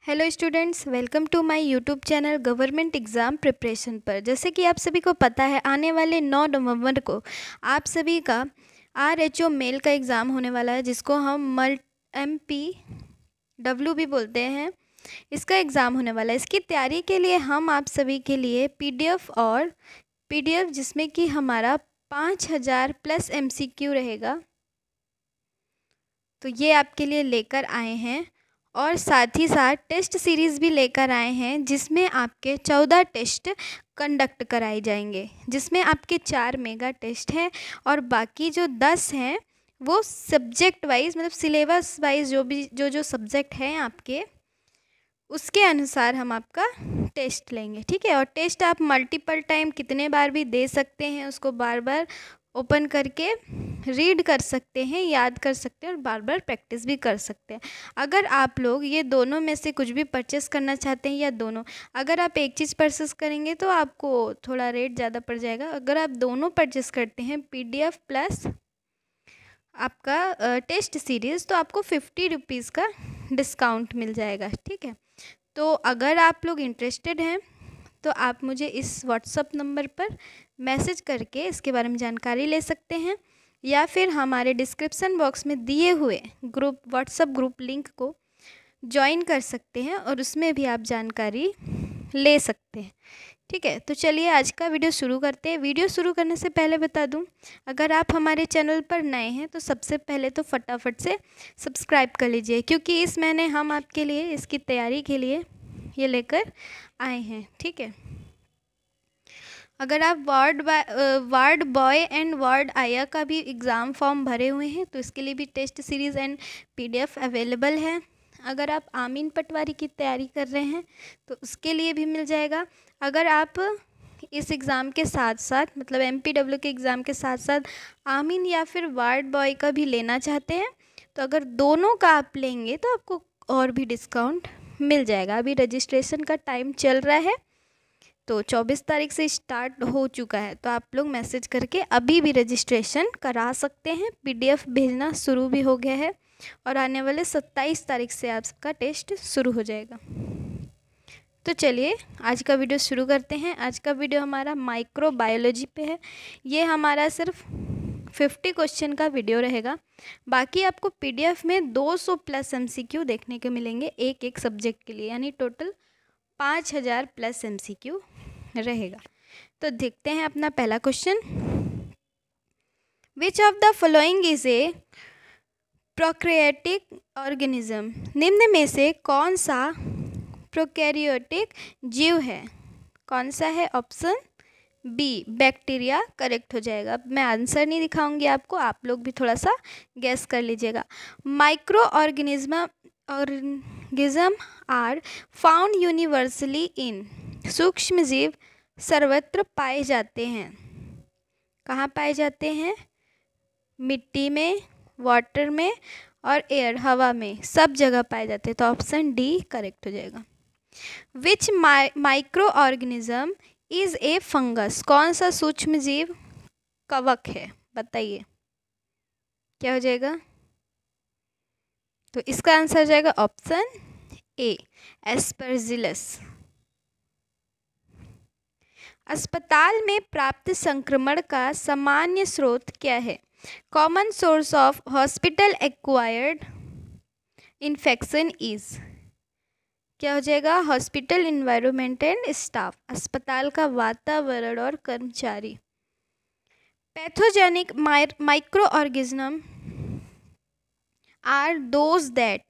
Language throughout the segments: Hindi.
Hello students, welcome to my YouTube channel government exam preparation पर। जैसे कि आप सभी को पता है, आने वाले 9 नवंबर को आप सभी का RHO मेल का एग्ज़ाम होने वाला है, जिसको हम MPW भी बोलते हैं। इसका एग्ज़ाम होने वाला है। इसकी तैयारी के लिए हम आप सभी के लिए PDF जिसमें कि हमारा 5000 प्लस MCQ रहेगा, तो ये आपके लिए लेकर आए हैं। और साथ ही साथ टेस्ट सीरीज़ भी लेकर आए हैं, जिसमें आपके 14 टेस्ट कंडक्ट कराए जाएंगे, जिसमें आपके 4 मेगा टेस्ट हैं और बाकी जो 10 हैं वो सब्जेक्ट वाइज, मतलब सिलेबस वाइज जो सब्जेक्ट हैं आपके, उसके अनुसार हम आपका टेस्ट लेंगे। ठीक है। और टेस्ट आप मल्टीपल टाइम कितने बार भी दे सकते हैं, उसको बार बार ओपन करके रीड कर सकते हैं, याद कर सकते हैं और बार बार प्रैक्टिस भी कर सकते हैं। अगर आप लोग ये दोनों में से कुछ भी परचेस करना चाहते हैं, या दोनों, अगर आप एक चीज़ परचेस करेंगे तो आपको थोड़ा रेट ज़्यादा पड़ जाएगा। अगर आप दोनों परचेस करते हैं, PDF प्लस आपका टेस्ट सीरीज़, तो आपको 50 रुपीज़ का डिस्काउंट मिल जाएगा। ठीक है। तो अगर आप लोग इंटरेस्टेड हैं तो आप मुझे इस व्हाट्सअप नंबर पर मैसेज करके इसके बारे में जानकारी ले सकते हैं, या फिर हमारे डिस्क्रिप्शन बॉक्स में दिए हुए व्हाट्सअप ग्रुप लिंक को ज्वाइन कर सकते हैं और उसमें भी आप जानकारी ले सकते हैं। ठीक है। तो चलिए आज का वीडियो शुरू करते हैं। वीडियो शुरू करने से पहले बता दूं, अगर आप हमारे चैनल पर नए हैं तो सबसे पहले तो फटाफट से सब्सक्राइब कर लीजिए, क्योंकि इस महीने हम आपके लिए इसकी तैयारी के लिए ये लेकर आए हैं। ठीक है। अगर आप वार्ड बॉय एंड वार्ड आया का भी एग्ज़ाम फॉर्म भरे हुए हैं तो इसके लिए भी test series and PDF available है। अगर आप आमीन पटवारी की तैयारी कर रहे हैं तो उसके लिए भी मिल जाएगा। अगर आप इस एग्ज़ाम के साथ साथ, मतलब MPW के एग्ज़ाम के साथ साथ आमीन या फिर वार्ड बॉय का भी लेना चाहते हैं, तो अगर दोनों का आप लेंगे तो आपको और भी डिस्काउंट मिल जाएगा। अभी रजिस्ट्रेशन का टाइम चल रहा है, तो 24 तारीख से स्टार्ट हो चुका है, तो आप लोग मैसेज करके अभी भी रजिस्ट्रेशन करा सकते हैं। PDF भेजना शुरू भी हो गया है और आने वाले 27 तारीख से आप सबका टेस्ट शुरू हो जाएगा। तो चलिए आज का वीडियो शुरू करते हैं। आज का वीडियो हमारा माइक्रोबायोलॉजी पे है। ये हमारा सिर्फ 50 क्वेश्चन का वीडियो रहेगा। बाकी आपको PDF में 200 प्लस MCQ देखने को मिलेंगे एक एक सब्जेक्ट के लिए, यानी टोटल 5000 प्लस MCQ रहेगा। तो देखते हैं अपना पहला question. Which of the following is A prokaryotic organism? निम्न में से कौन सा प्रोकैरियोटिक जीव है? कौन सा है? ऑप्शन B बैक्टीरिया करेक्ट हो जाएगा। मैं आंसर नहीं दिखाऊंगी आपको, आप लोग भी थोड़ा सा गैस कर लीजिएगा। Micro organism are found universally in. सूक्ष्म जीव सर्वत्र पाए जाते हैं। कहाँ पाए जाते हैं? मिट्टी में, वाटर में और एयर, हवा में, सब जगह पाए जाते हैं। तो ऑप्शन D करेक्ट हो जाएगा। Which micro organism is a fungus? कौन सा सूक्ष्म जीव कवक है? बताइए क्या हो जाएगा? तो इसका आंसर हो जाएगा ऑप्शन A एस्परजिलस। अस्पताल में प्राप्त संक्रमण का सामान्य स्रोत क्या है? Common source of hospital acquired infection is. क्या हो जाएगा? हॉस्पिटल इन्वायरमेंट एंड स्टाफ, अस्पताल का वातावरण और कर्मचारी। Pathogenic micro organism are those that.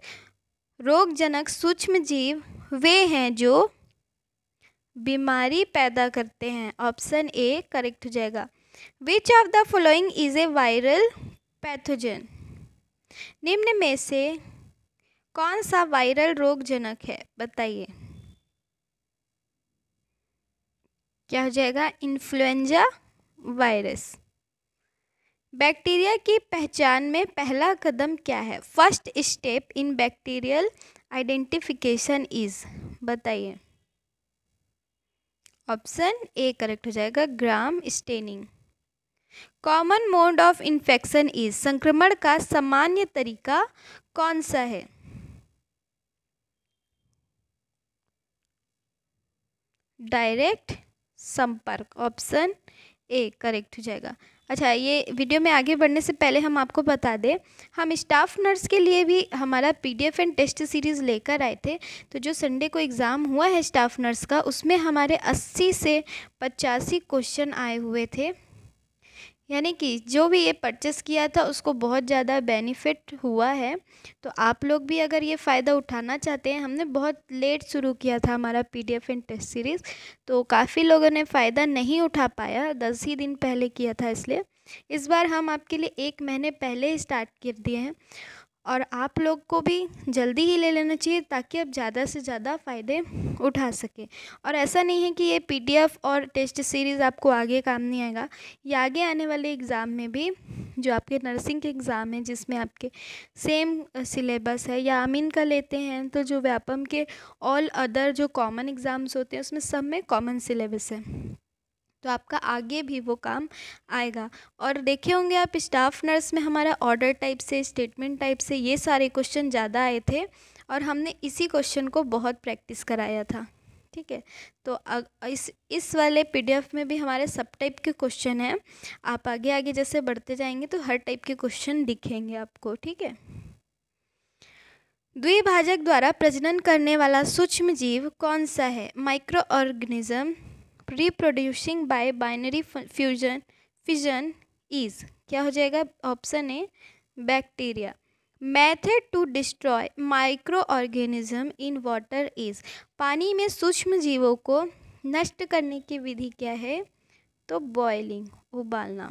रोगजनक सूक्ष्म जीव वे हैं जो बीमारी पैदा करते हैं। ऑप्शन A करेक्ट हो जाएगा। Which of the following is A viral pathogen? निम्न में से कौन सा वायरल रोगजनक है? बताइए क्या हो जाएगा? Influenza virus. बैक्टीरिया की पहचान में पहला कदम क्या है? First step in bacterial identification is. बताइए। ऑप्शन A करेक्ट हो जाएगा, gram staining. Common mode of infection is. संक्रमण का सामान्य तरीका कौन सा है? Common mode of infection is. संक्रमण का सामान्य तरीका कौन सा है? बताइए। ऑप्शन A करेक्ट हो जाएगा, gram staining. Common mode of infection is. संक्रमण का सामान्य तरीका कौन सा है? बताइए। ऑप्शन B करेक्ट हो जाएगा, gram staining. Common mode of infection is. संक्रमण का सामान्य तरीका कौन सा है? डायरेक्ट संपर्क, ऑप्शन ए करेक्ट हो जाएगा। अच्छा, ये वीडियो में आगे बढ़ने से पहले हम आपको बता दें, हम स्टाफ नर्स के लिए भी हमारा पीडीएफ एंड टेस्ट सीरीज़ लेकर आए थे। तो जो संडे को एग्ज़ाम हुआ है स्टाफ नर्स का, उसमें हमारे 80 से 85 क्वेश्चन आए हुए थे। यानी कि जो भी ये परचेस किया था उसको बहुत ज़्यादा बेनिफिट हुआ है। तो आप लोग भी अगर ये फ़ायदा उठाना चाहते हैं, हमने बहुत लेट शुरू किया था हमारा पीडीएफ एंड टेस्ट सीरीज़, तो काफ़ी लोगों ने फ़ायदा नहीं उठा पाया, 10 ही दिन पहले किया था, इसलिए इस बार हम आपके लिए 1 महीने पहले स्टार्ट कर दिए हैं। और आप लोग को भी जल्दी ही ले लेना चाहिए ताकि आप ज़्यादा से ज़्यादा फ़ायदे उठा सकें। और ऐसा नहीं है कि ये पीडीएफ और टेस्ट सीरीज़ आपको आगे काम नहीं आएगा, ये आगे आने वाले एग्ज़ाम में भी, जो आपके नर्सिंग के एग्ज़ाम हैं जिसमें आपके सेम सिलेबस है, या आमीन का लेते हैं तो जो व्यापम के ऑल अदर जो कॉमन एग्ज़ाम्स होते हैं उसमें सब में कॉमन सिलेबस है, तो आपका आगे भी वो काम आएगा। और देखे होंगे आप स्टाफ नर्स में हमारा ऑर्डर टाइप से, स्टेटमेंट टाइप से ये सारे क्वेश्चन ज़्यादा आए थे और हमने इसी क्वेश्चन को बहुत प्रैक्टिस कराया था। ठीक है, तो इस वाले पीडीएफ में भी हमारे सब टाइप के क्वेश्चन हैं। आप आगे आगे जैसे बढ़ते जाएंगे तो हर टाइप के क्वेश्चन दिखेंगे आपको। ठीक है, द्विभाजक द्वारा प्रजनन करने वाला सूक्ष्म जीव कौन सा है? Microorganism reproducing by binary fission is, क्या हो जाएगा? Option A bacteria. Method to destroy microorganism in water is, पानी में सूक्ष्म जीवों को नष्ट करने की विधि क्या है? तो बॉइलिंग, उबालना।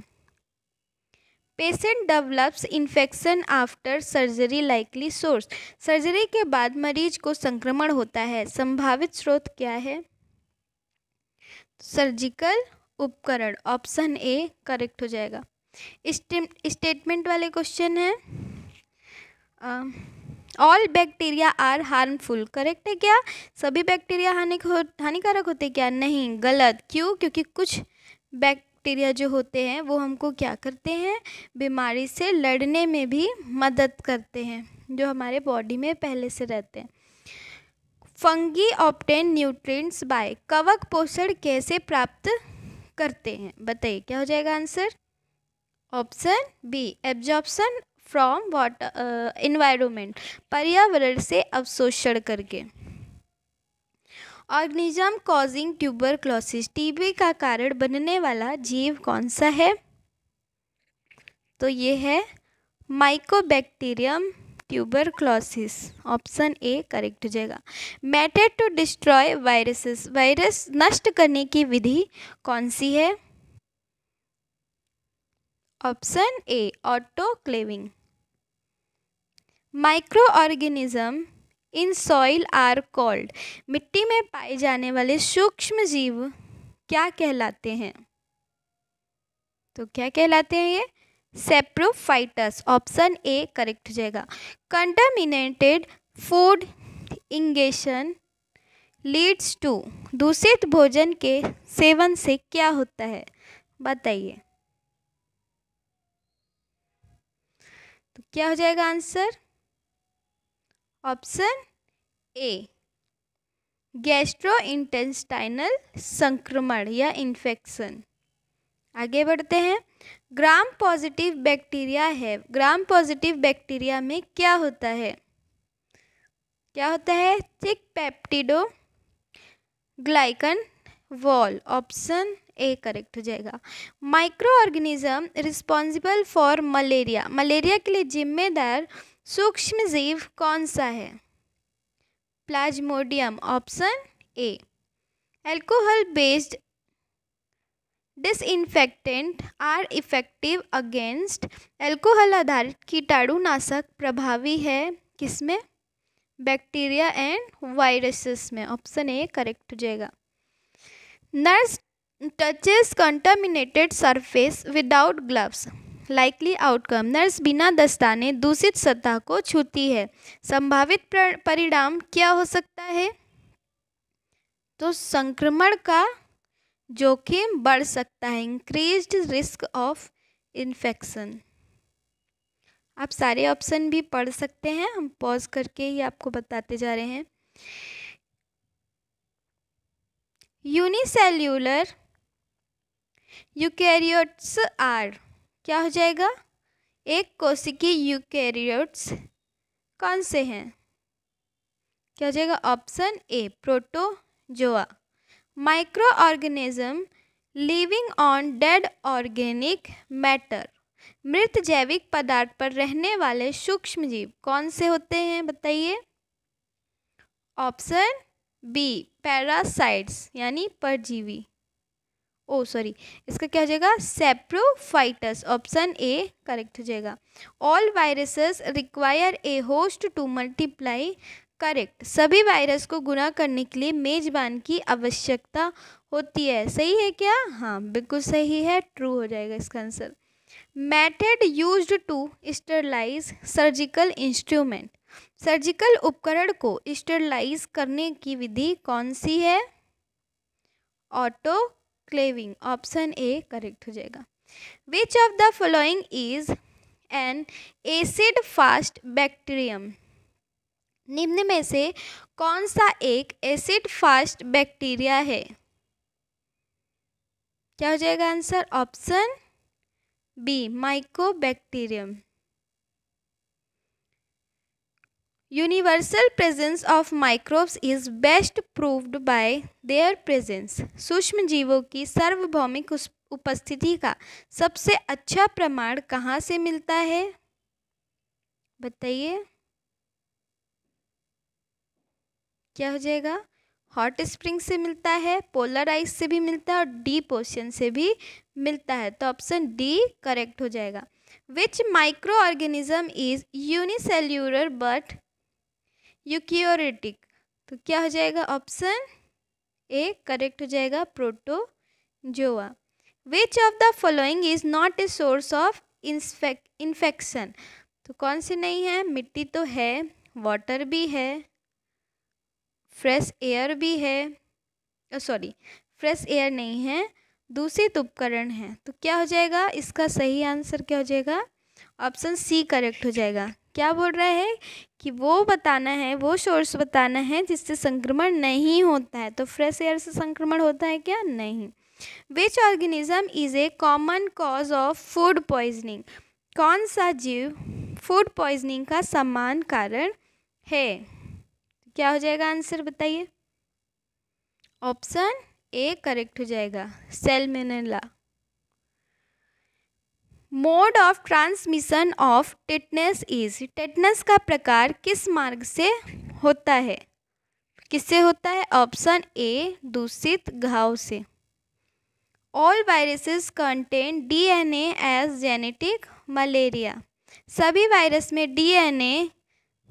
Patient develops infection after surgery likely source, surgery के बाद मरीज को संक्रमण होता है, संभावित स्रोत क्या है? सर्जिकल उपकरण, ऑप्शन ए करेक्ट हो जाएगा। स्टेटमेंट वाले क्वेश्चन है, all bacteria are harmful, correct है क्या? सभी बैक्टीरिया हानिकारक होते क्या? नहीं, गलत। क्यों? क्योंकि कुछ बैक्टीरिया जो होते हैं वो हमको क्या करते हैं? बीमारी से लड़ने में भी मदद करते हैं, जो हमारे बॉडी में पहले से रहते हैं। फंगी ऑब्टेन न्यूट्रिएंट्स बाय, कवक पोषण कैसे प्राप्त करते हैं? बताइए क्या हो जाएगा answer? Option B absorption from water environment, पर्यावरण से अवशोषण करके। ऑर्गेनिज्म कॉजिंग ट्यूबरक्लोसिस, टीबी का कारण बनने वाला जीव कौन सा है? तो ये है Mycobacterium tuberculosis, option A correct हो जाएगा। Method to destroy viruses, virus नष्ट करने की विधि कौन सी है? Option A autoclaving. Microorganism in soil are called, मिट्टी में पाए जाने वाले सूक्ष्म जीव क्या कहलाते हैं? तो क्या कहलाते हैं ये? सेप्रोफाइटस, ऑप्शन ए करेक्ट हो जाएगा। Contaminated food ingestion leads to, दूषित भोजन के सेवन से क्या होता है? बताइए, तो क्या हो जाएगा आंसर? ऑप्शन ए गैस्ट्रोइंटेस्टाइनल संक्रमण या इन्फेक्शन। आगे बढ़ते हैं। ग्राम पॉजिटिव बैक्टीरिया है, ग्राम पॉजिटिव बैक्टीरिया में क्या होता है? क्या होता है? Thick peptidoglycan wall, option A correct हो जाएगा। Micro organism responsible for malaria, malaria के लिए जिम्मेदार सूक्ष्म जीव कौन सा है? Plasmodium, option A. Alcohol based disinfectant are effective against, alcohol आधारित कीटाणुनाशक प्रभावी है किसमें? बैक्टीरिया एंड वायरसेस में, ऑप्शन ए करेक्ट हो जाएगा। Nurse touches contaminated surface without gloves, likely outcome, nurse बिना दस्ताने दूषित सतह को छूती है, संभावित परिणाम क्या हो सकता है? तो संक्रमण का जोखिम बढ़ सकता है, इंक्रीज्ड रिस्क ऑफ इन्फेक्शन। आप सारे ऑप्शन भी पढ़ सकते हैं, हम पॉज करके ही आपको बताते जा रहे हैं। यूनिसेल्यूलर यूकैरियोट्स आर, क्या हो जाएगा? एक कोशिकीय यूकैरियोट्स कौन से हैं? क्या हो जाएगा? Option A protozoa. Micro organism living on dead organic matter, मृत जैविक पदार्थ पर रहने वाले सूक्ष्म जीव कौन से होते हैं? बताइए। ऑप्शन बी पैरासाइट्स यानी परजीवी। ओ सॉरी, इसका क्या हो जाएगा? सेप्रोफाइटस। ऑप्शन ए करेक्ट हो जाएगा। All viruses require a host to multiply, correct. सभी वायरस को गुना करने के लिए मेजबान की आवश्यकता होती है। सही है क्या? हाँ बिल्कुल सही है, ट्रू हो जाएगा इसका answer. Method used to sterilise surgical instrument, surgical उपकरण को स्टरलाइज करने की विधि कौन सी है? ऑटोक्लेविंग। ऑप्शन ए करेक्ट हो जाएगा। Which of the following is an acid fast bacterium, निम्न में से कौन सा एक एसिड फास्ट बैक्टीरिया है? क्या हो जाएगा answer? Option B Mycobacterium. Universal presence of microbes is best proved by their presence, सूक्ष्म जीवों की सार्वभौमिक उपस्थिति का सबसे अच्छा प्रमाण कहाँ से मिलता है? बताइए। क्या हो जाएगा? हॉट स्प्रिंग से मिलता है, पोलर आइस से भी मिलता है और डीप ओशन से भी मिलता है, तो ऑप्शन डी करेक्ट हो जाएगा। Which micro organism is unicellular but eukaryotic, तो क्या हो जाएगा? ऑप्शन ए करेक्ट हो जाएगा, protozoa. Which of the following is not a source of infection, तो कौन सी नहीं है? मिट्टी तो है, वाटर भी है, फ्रेश एयर भी है, सॉरी फ्रेश एयर नहीं है, दूषित उपकरण है, तो क्या हो जाएगा? इसका सही आंसर क्या हो जाएगा? ऑप्शन सी करेक्ट हो जाएगा। क्या बोल रहा है कि वो बताना है, वो सोर्स बताना है जिससे संक्रमण नहीं होता है, तो फ्रेश एयर से संक्रमण होता है क्या? नहीं। Which organism is A common cause of food poisoning, कौन सा जीव फूड पॉइजनिंग का समान कारण है? क्या हो जाएगा आंसर? बताइए। ऑप्शन ए करेक्ट हो जाएगा, Salmonella. Mode of transmission of tetanus is, tetanus का प्रकार किस मार्ग से होता है? किससे होता है? ऑप्शन ए दूषित घाव से। All viruses contain DNA as genetic material, सभी वायरस में डीएनए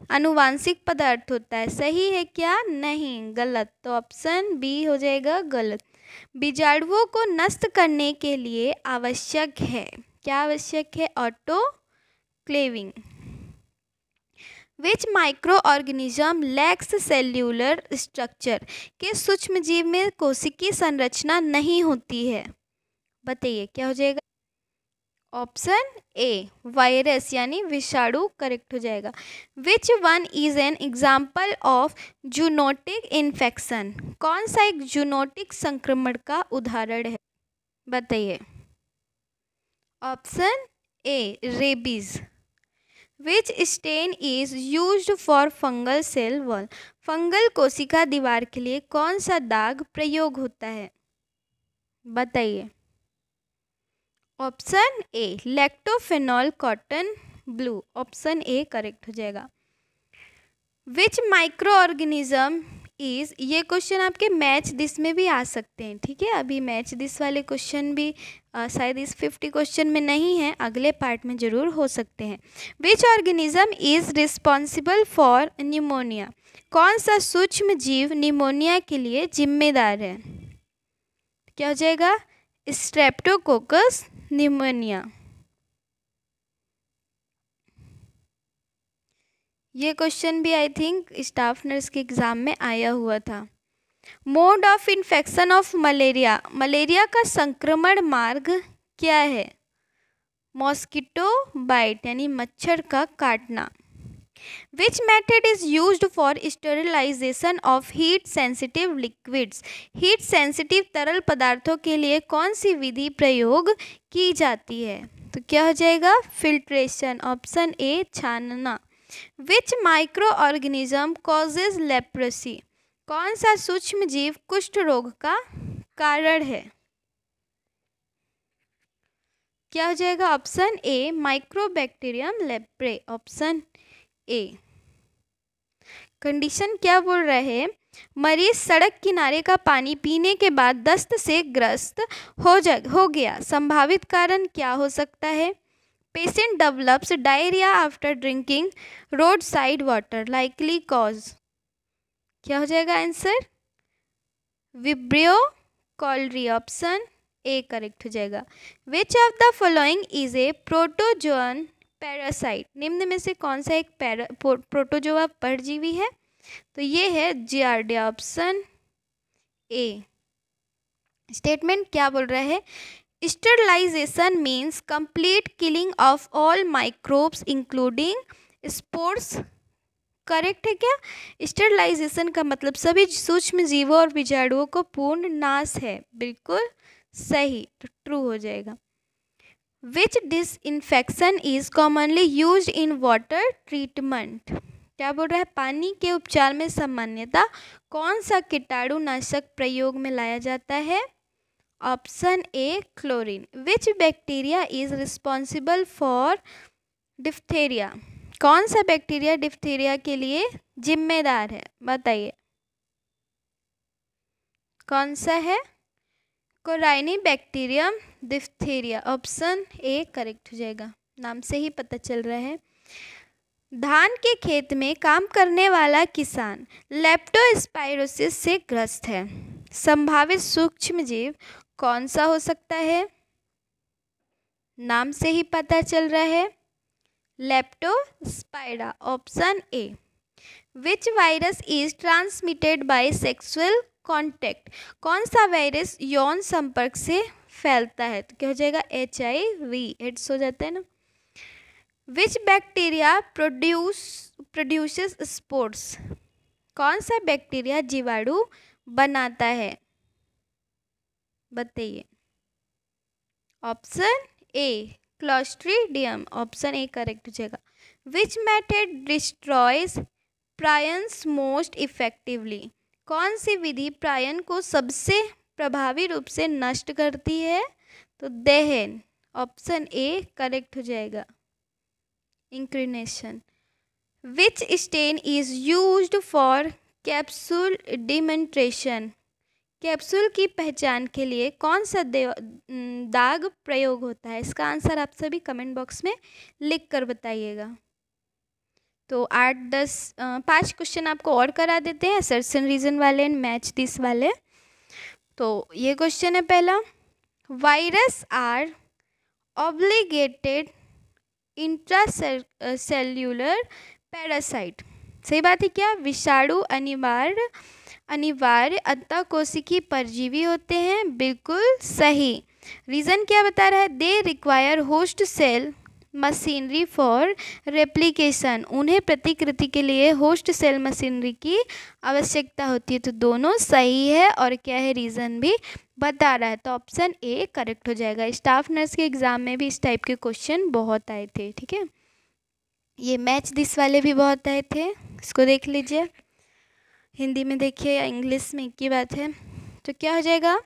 आनुवांशिक पदार्थ होता है, सही है क्या? नहीं, गलत, तो ऑप्शन बी हो जाएगा गलत। बीजाणुओं को नष्ट करने के लिए आवश्यक है, क्या आवश्यक है? Autoclaving. Which micro organism lacks cellular structure, के सूक्ष्म जीव में कोशिकीय संरचना नहीं होती है? बताइए क्या हो जाएगा? ऑप्शन ए वायरस यानी विषाणु करेक्ट हो जाएगा। Which one is an example of zoonotic infection, कौन सा एक जूनोटिक संक्रमण का उदाहरण है? बताइए। Option A rabies. Which stain is used for fungal cell wall, fungal कोशिका दीवार के लिए कौन सा दाग प्रयोग होता है? बताइए। Option A lactophenol cotton blue, option A correct हो जाएगा। विच माइक्रो ऑर्गेनिज्म इज, ये क्वेश्चन आपके मैच दिस में भी आ सकते हैं, ठीक है। अभी मैच दिस वाले क्वेश्चन भी शायद इस 50 क्वेश्चन में नहीं है, अगले पार्ट में जरूर हो सकते हैं। Which organism is responsible for pneumonia, कौन सा सूक्ष्म जीव निमोनिया के लिए जिम्मेदार है? क्या हो जाएगा? Streptococcus pneumonia. ये क्वेश्चन भी आई थिंक स्टाफ नर्स के एग्जाम में आया हुआ था। Mode of infection of malaria, malaria का संक्रमण मार्ग क्या है? मॉस्किटो बाइट यानी मच्छर का काटना। Which method is used for sterilisation of heat sensitive liquids. Heat sensitive तरल पदार्थों के लिए कौन सी विधि प्रयोग की जाती है? तो क्या हो जाएगा? फिल्ट्रेशन, ऑप्शन ए छानना। विच माइक्रो ऑर्गेनिज्म कॉजेज लेप्रोसी। कौन सा सूक्ष्म जीव कुष्ठ रोग का कारण है? क्या हो जाएगा? Option A mycobacterium leprae, option A. Condition क्या बोल रहे हैं? मरीज सड़क किनारे का पानी पीने के बाद दस्त से ग्रस्त हो गया, संभावित कारण क्या हो सकता है? Patient develops diarrhoea after drinking road side water, likely cause. क्या हो जाएगा answer? Vibrio cholerae, option A correct हो जाएगा। Which of the following is a protozoan parasite. निम्न में से कौन सा एक प्रोटोजोआ परजीवी है? तो ये है जियार्डिया, ऑप्शन ए। स्टेटमेंट क्या बोल रहा है? Sterilisation means complete killing of all microbes including spores. Correct है क्या? स्टेरिलाइजेशन का मतलब सभी सूक्ष्म जीवों और बीजाणुओं को पूर्ण नाश है। बिल्कुल सही, तो ट्रू हो जाएगा। Which disinfection is commonly used in water treatment. क्या बोल रहा है? पानी के उपचार में सामान्यतः कौन सा कीटाणुनाशक प्रयोग में लाया जाता है? Option A chlorine. Which bacteria is responsible for diphtheria. कौन सा बैक्टीरिया डिप्थेरिया के लिए जिम्मेदार है? बताइए कौन सा है? Corynebacterium diphtheria, option A correct हो जाएगा। नाम से ही पता चल रहा है। धान के खेत में काम करने वाला किसान लेप्टोस्पाइरोसिस से ग्रस्त है, संभावित सूक्ष्म जीव कौन सा हो सकता है? नाम से ही पता चल रहा है, Leptospira, option A. Which virus is transmitted by sexual contact. कौन सा वायरस यौन संपर्क से फैलता है? तो क्या हो जाएगा? HIV, एड्स हो जाता है ना। विच बैक्टीरिया प्रोड्यूसेस स्पोर्स। कौन सा बैक्टीरिया जीवाणु बनाता है? बताइए। Option A clostridium, option A correct हो जाएगा। Which method destroys prions most effectively. कौन सी विधि प्रायन को सबसे प्रभावी रूप से नष्ट करती है? तो दहन, ऑप्शन ए करेक्ट हो जाएगा। Incineration. Which stain is used for capsule demonstration. Capsule की पहचान के लिए कौन सा दाग प्रयोग होता है? इसका आंसर आप सभी कमेंट बॉक्स में लिख कर बताइएगा। तो 5 क्वेश्चन आपको और करा देते हैं, असर्शन रीजन वाले एंड मैच दिस वाले। तो ये क्वेश्चन है पहला, virus are obligated intracellular parasite. सही बात है क्या? विषाणु अनिवार्य अंतःकोशिकीय परजीवी होते हैं। बिल्कुल सही। रीज़न क्या बता रहा है? They require host cell machinery for replication. उन्हें प्रतिकृति के लिए होस्ट सेल मशीनरी की आवश्यकता होती है। तो दोनों सही है और क्या है? रीज़न भी बता रहा है। तो ऑप्शन ए करेक्ट हो जाएगा। स्टाफ नर्स के एग्ज़ाम में भी इस टाइप के क्वेश्चन बहुत आए थे। ठीक है, ये मैच दिस वाले भी बहुत आए थे, इसको देख लीजिए। हिंदी में देखिए या इंग्लिश में, एक ही बात है। तो क्या हो जाएगा?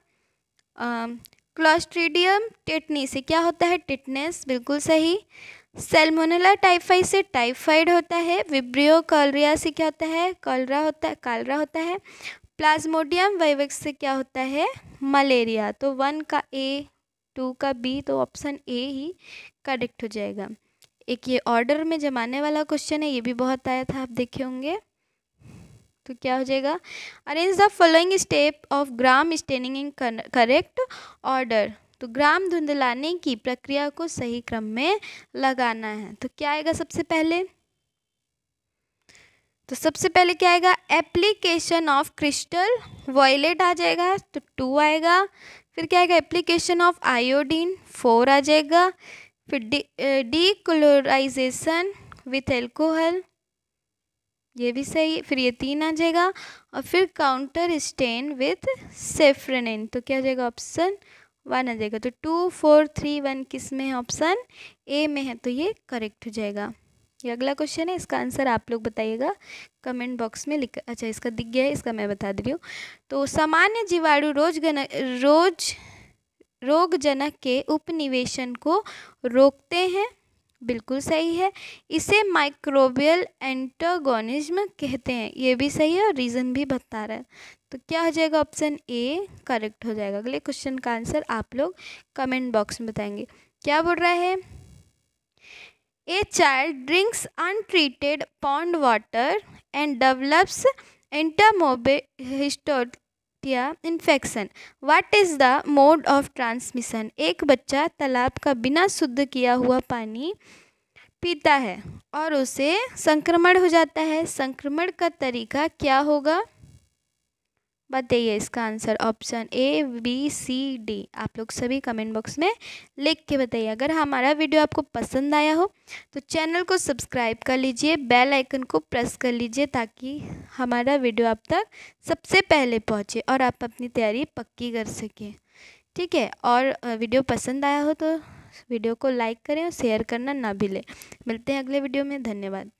क्लोस्ट्रीडियम टेटनी से क्या होता है? टिटनेस, बिल्कुल सही। सैल्मोनेला टाइफाई से टाइफाइड होता है। विब्रियो कॉलरिया से क्या होता है? कालरा होता है। प्लाज्मोडियम वाइवक्स से क्या होता है? मलेरिया। तो 1 का ए, 2 का बी, तो ऑप्शन ए ही करेक्ट हो जाएगा। एक ये ऑर्डर में जमाने वाला क्वेश्चन है, ये भी बहुत आया था, आप देखे होंगे। तो क्या हो जाएगा? Arrange the following step of gram staining in correct order. तो ग्राम धुंधलाने की प्रक्रिया को सही क्रम में लगाना है। तो क्या आएगा सबसे पहले? तो सबसे पहले क्या आएगा? एप्लीकेशन ऑफ क्रिस्टल वॉयलेट आ जाएगा, तो 2 आएगा। फिर क्या आएगा? एप्लीकेशन ऑफ आयोडीन 4 आ जाएगा। फिर डीक्लोराइजेशन विथ एल्कोहल ये भी सही। फिर ये 3 आ जाएगा और फिर काउंटर स्टेन विथ सेफ्रेनिन, तो क्या हो जाएगा? ऑप्शन 1 आ जाएगा। तो 2 4 3 1 किस में है? ऑप्शन ए में है, तो ये करेक्ट हो जाएगा। ये अगला क्वेश्चन है, इसका आंसर आप लोग बताइएगा कमेंट बॉक्स में लिख। अच्छा, इसका दिख गया है, इसका मैं बता दे रही हूँ। तो सामान्य जीवाणु रोगजनक के उपनिवेशन को रोकते हैं, बिल्कुल सही है। इसे माइक्रोबियल एंटागोनिज्म कहते हैं, ये भी सही है और रीज़न भी बता रहा है। तो क्या हो जाएगा? ऑप्शन ए करेक्ट हो जाएगा। अगले क्वेश्चन का आंसर आप लोग कमेंट बॉक्स में बताएंगे। क्या बोल रहा है? A child drinks untreated pond water and develops entamoeba histolytica infection, what is the mode of transmission. एक बच्चा तालाब का बिना शुद्ध किया हुआ पानी पीता है और उसे संक्रमण हो जाता है, संक्रमण का तरीका क्या होगा? बताइए इसका answer. Option A B C D, आप लोग सभी कमेंट बॉक्स में लिख के बताइए। अगर हमारा वीडियो आपको पसंद आया हो तो चैनल को सब्सक्राइब कर लीजिए, बेल आइकन को प्रेस कर लीजिए ताकि हमारा वीडियो आप तक सबसे पहले पहुंचे और आप अपनी तैयारी पक्की कर सकें। ठीक है, और वीडियो पसंद आया हो तो वीडियो को लाइक करें और शेयर करना ना भूलें। मिलते हैं अगले वीडियो में, धन्यवाद।